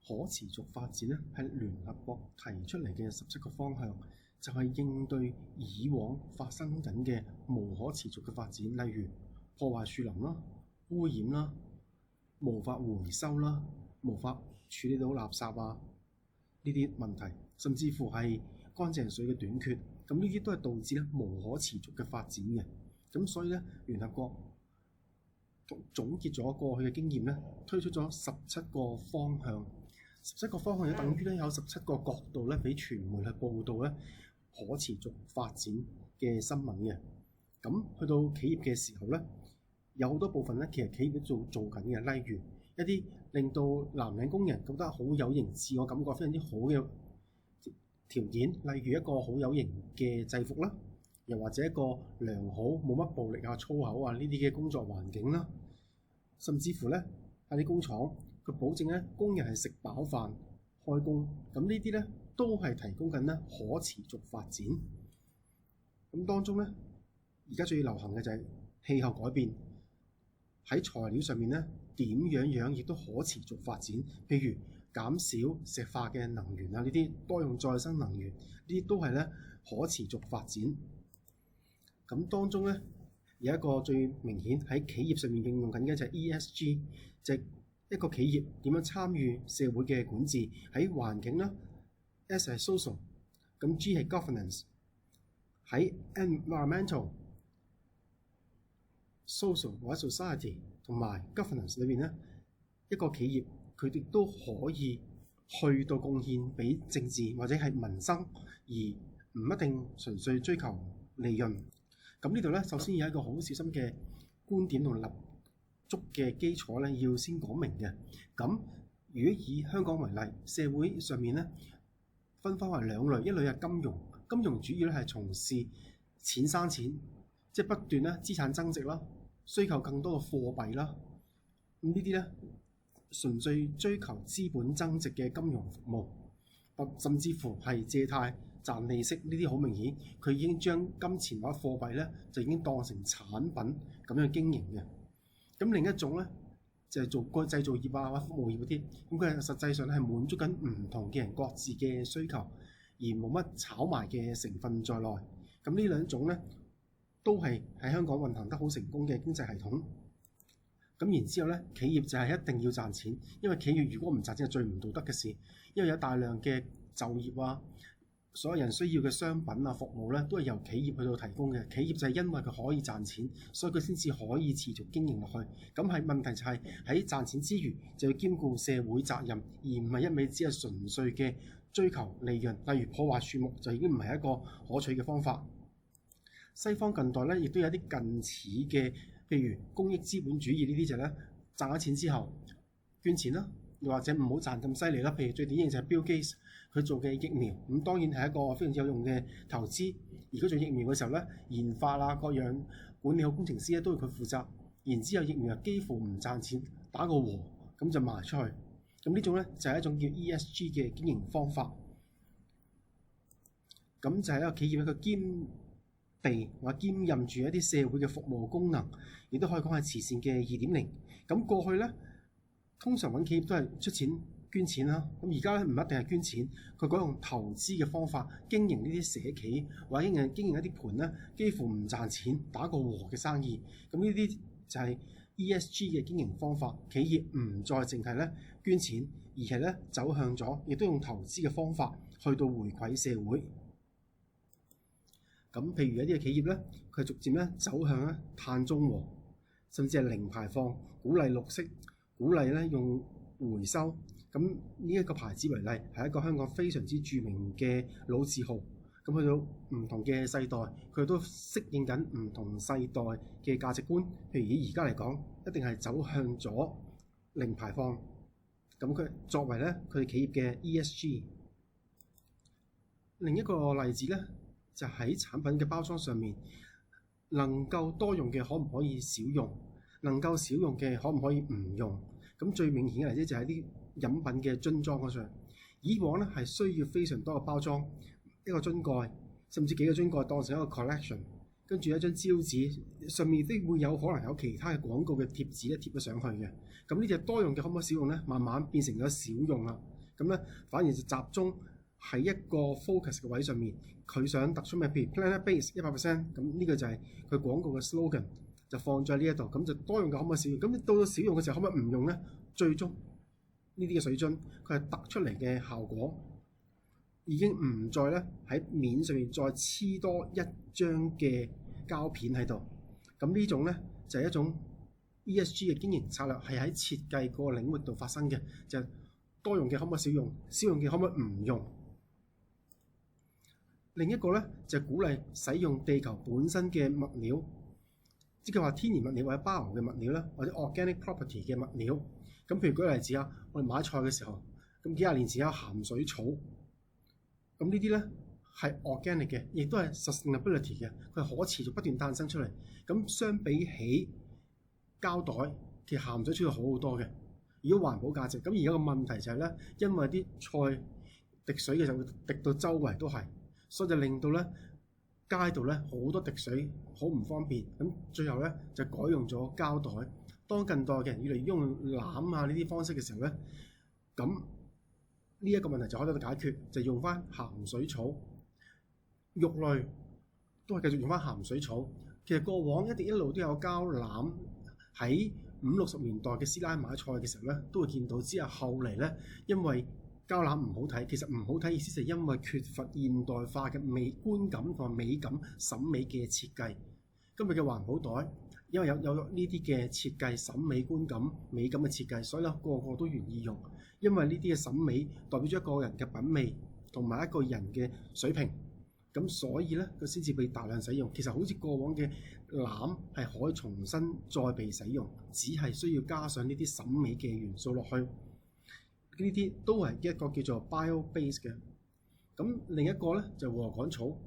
可持續發展咧係聯合國提出嚟嘅17個方向，就係應對以往發生緊嘅無可持續嘅發展，例如破壞樹林啦、污染啦、無法回收啦、無法處理到垃圾啊呢啲問題，甚至乎係乾淨水嘅短缺，咁呢啲都係導致咧無可持續嘅發展嘅。咁所以咧，聯合國總結咗過去嘅經驗咧，推出咗17個方向。17個方向就等於咧有17個角度咧，俾傳媒去報導咧可持續發展嘅新聞嘅。咁去到企業嘅時候咧，有好多部分咧，其實企業都做緊嘅，例如一啲令到藍領工人覺得好有型、自我感覺非常之好嘅條件，例如一個好有型嘅制服啦，又或者一個良好冇乜暴力啊、粗口啊呢啲嘅工作環境啦，甚至乎咧喺啲工廠，佢保證咧工人係食飽飯開工，咁呢啲咧都係提供緊咧可持續發展。咁當中咧，而家最流行嘅就係氣候改變，喺材料上面咧點樣亦都可持續發展，譬如減少石化嘅能源啊，呢啲多用再生能源，呢啲都係咧可持續發展。咁當中咧有一個最明顯喺企業上面應用緊嘅就係 ESG， 就係一個企業點樣參與社會嘅管治，喺環境啦 ，S 係 social， 咁 G 係 governance， 喺 environmental、social 或者 society 同埋 governance 裏邊咧，一個企業佢哋都可以去到貢獻俾政治或者係民生，而唔一定純粹追求利潤。咁呢度咧，首先有一個好小心嘅觀點同立足嘅基礎咧，要先講明嘅。咁如果以香港為例，社會上面咧分為兩類，一類係金融，金融主要咧係從事錢生錢，即係不斷咧資產增值啦，需求更多嘅貨幣啦。咁呢啲咧純粹追求資本增值嘅金融服務，甚至乎係借貸賺利息，呢啲好明顯，佢已經將金錢或者貨幣咧就已經當成產品咁樣經營嘅。咁另一種咧就係做個製造業啊或者服務業嗰啲，咁佢實際上係滿足緊唔同嘅人各自嘅需求，而冇乜炒賣嘅成分在內。咁呢兩種咧都係喺香港運行得好成功嘅經濟系統。咁然之後咧，企業就係一定要賺錢，因為企業如果唔賺錢係最唔道德嘅事，因為有大量嘅就業啊，所有人需要嘅商品啊、服務咧，都係由企業去到提供嘅。企業就係因為佢可以賺錢，所以佢先至可以持續經營落去。咁係問題就係喺賺錢之餘，就要兼顧社會責任，而唔係一味只係純粹嘅追求利潤。例如破壞樹木就已經唔係一個可取嘅方法。西方近代咧，亦都有啲近似嘅，譬如公益資本主義呢啲就咧賺咗錢之後捐錢啦，又或者唔好賺咁犀利啦。譬如最典型就係 Bill Gates 佢做嘅疫苗，咁當然係一個非常之有用嘅投資。而佢做疫苗嘅時候咧，研發啊各樣管理好工程師咧都係佢負責。然之後疫苗幾乎唔賺錢，打個和咁就賣出去。咁呢種咧就係一種叫 ESG 嘅經營方法。咁就係一個企業一個兼備或兼任住一啲社會嘅服務功能，亦都可以講係慈善嘅2.0。咁過去咧，通常揾企業都係出錢捐錢啦。咁而家咧唔一定係捐錢，佢改用投資嘅方法經營呢啲社企，或者經營一啲盤咧，幾乎唔賺錢，打個和嘅生意。咁呢啲就係 ESG 嘅經營方法。企業唔再淨係咧捐錢，而係咧走向咗，亦都用投資嘅方法去到回饋社會。咁譬如有啲嘅企業咧，佢逐漸咧走向咧碳中和，甚至係零排放，鼓勵綠色，鼓勵咧用回收。咁呢一個牌子為例，係一個香港非常之著名嘅老字號。咁去到唔同嘅世代，佢都適應緊唔同世代嘅價值觀。譬如以而家嚟講，一定係走向咗零排放。咁佢作為咧佢哋企業嘅 ESG。另一個例子咧，就喺產品嘅包裝上面，能夠多用嘅可唔可以少用？能夠少用嘅可唔可以唔用？咁最明顯嘅例子就係啲飲品嘅樽裝嗰上，以往咧係需要非常多嘅包裝，一個樽蓋甚至幾個樽蓋當成一個 collection， 跟住一張招紙上面都會有可能有其他嘅廣告嘅貼紙咧貼咗上去嘅。咁呢隻多用嘅可唔可以少用咧？慢慢變成咗少用啦。咁咧反而就集中喺一個 focus 嘅位上面，佢想突出咩？譬如 Planet Base 100%，咁呢個就係佢廣告嘅 slogan，就放咗喺呢一度，咁就多用嘅可唔可以少用？咁到少用嘅時候可唔可以唔用咧？最終呢啲嘅水樽佢係突出嚟嘅效果已經唔再咧喺面上面再黐多一張嘅膠片喺度，咁呢種咧就係一種 ESG 嘅經營策略，係喺設計個領域度發生嘅，就係多用嘅可唔可以少用，少用嘅可唔可以唔用。另一個咧就係鼓勵使用地球本身嘅物料，即係話天然物料或者 bio 嘅物料啦，或者 organic property 嘅物料。咁譬如舉個例子啊，我哋買菜嘅時候，咁幾廿年前有鹹水草，咁呢啲咧係 organic 嘅，亦都係 sustainability 嘅，佢係可持續不斷誕生出嚟。咁相比起膠袋，其實鹹水草係好好多嘅。如果環保價值，咁而家個問題就係咧，因為啲菜滴水嘅時候會滴到周圍都係，所以就令到咧街度咧好多滴水，好唔方便。咁最後咧就改用咗膠袋。當近代嘅人越嚟越用籃啊呢啲方式嘅時候咧，咁呢一個問題就可以得到解決，就用翻鹹水草。肉類都係繼續用翻鹹水草。其實過往一路都有膠籃，喺50-60年代嘅師奶買菜嘅時候咧，都會見到。之後後嚟咧，因為膠籃唔好睇，其實唔好睇意思就係因為缺乏現代化嘅美觀感同埋美感審美嘅設計。今日嘅環保袋，因為有呢啲嘅設計審美觀感美感嘅設計，所以咧個個都願意用，因為呢啲嘅審美代表咗一個人嘅品味同埋一個人嘅水平，咁所以咧佢先至被大量使用。其實好似過往嘅籃係可以重新再被使用，只係需要加上呢啲審美嘅元素落去。呢啲都係一個叫做 bio-based 嘅。咁另一個咧就禾稈草，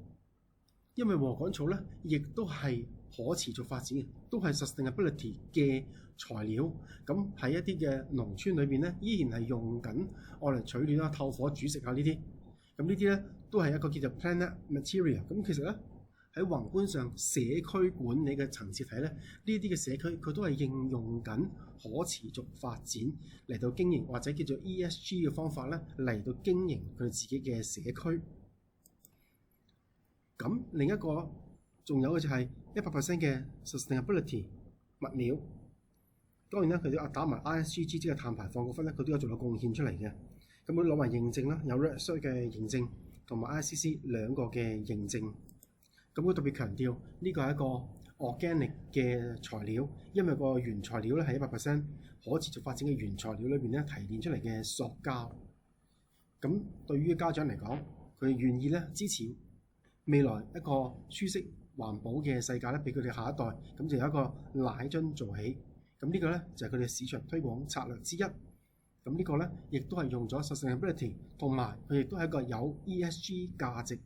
因為禾稈草咧亦都係可持續發展嘅，都係 sustainability 嘅材料。咁喺一啲嘅農村裏邊咧，依然係用緊愛嚟取暖啦、透火煮食啊呢啲。咁呢啲咧都係一個叫做 planet material。咁其實咧喺宏觀上社區管理嘅層次睇咧，呢啲嘅社區佢都係應用緊可持續發展嚟到經營，或者叫做 ESG 嘅方法咧嚟到經營佢自己嘅社區。咁另一個仲有嘅就係100% 嘅 sustainability 物料。當然啦，佢都打埋 ISCC 即係碳排放嗰分咧，佢都有做到貢獻出嚟嘅。咁佢攞埋認證啦，有 Red Cert 嘅認證同埋 ISCC 兩個嘅認證。咁佢特別強調呢個係一個 organic 嘅材料，因為個原材料咧係100% 可持續發展嘅原材料裏邊咧提煉出嚟嘅塑膠。咁對於家長嚟講，佢願意咧支持未來一個舒適環保嘅世界咧，俾佢哋下一代。咁就有一個奶樽做起。咁呢個咧就係佢哋市場推廣策略之一。咁呢個咧亦都係用咗 sustainability， 同埋佢亦都係一個有 ESG 價值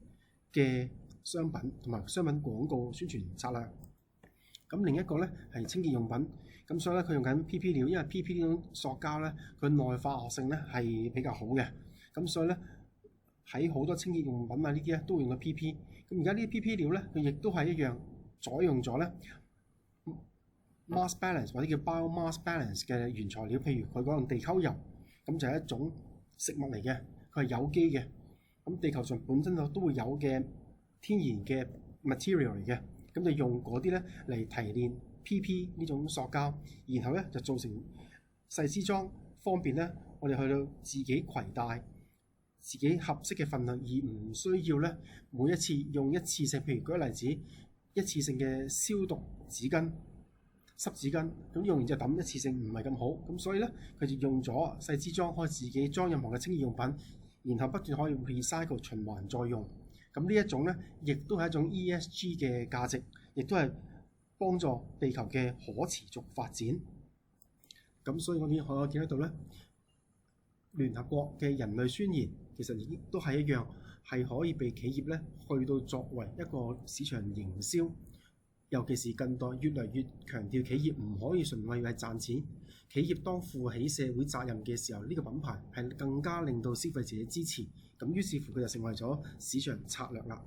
嘅商品同埋商品廣告宣傳策略。咁另一個咧係清潔用品。咁所以咧佢用緊 PP 料，因為 PP 呢種塑膠咧佢耐化學性咧係比較好嘅。咁所以咧喺好多清潔用品啊呢啲咧都會用到 PP。咁而家呢啲 PP 料咧佢亦都係一樣採用咗咧 mass balance 或者叫 biomass balance 嘅原材料。譬如佢講用地溝油，咁就係一種食物嚟嘅，佢係有機嘅。咁地球上本身都會有嘅天然嘅 material 嚟嘅，咁就用嗰啲咧嚟提煉 PP 呢種塑膠，然後咧就做成細支裝，方便咧我哋去到自己攜帶自己合適嘅份量，而唔需要咧每一次用一次性。譬如舉個例子，一次性嘅消毒紙巾、濕紙巾，咁用完就抌，一次性唔係咁好。咁所以咧佢就用咗細支裝，可以自己裝任何嘅清潔用品，然後不斷可以 recycle 循環再用。咁呢一種咧，亦都係一種 ESG 嘅價值，亦都係幫助地球嘅可持續發展。咁所以我哋可以見得到咧，聯合國嘅人類宣言其實亦都係一樣，係可以被企業咧去到作為一個市場營銷。尤其是近代越嚟越強調企業唔可以純為係賺錢，企業當負起社會責任嘅時候，呢個品牌係更加令到消費者支持。咁於是乎佢就成為咗市場策略啦。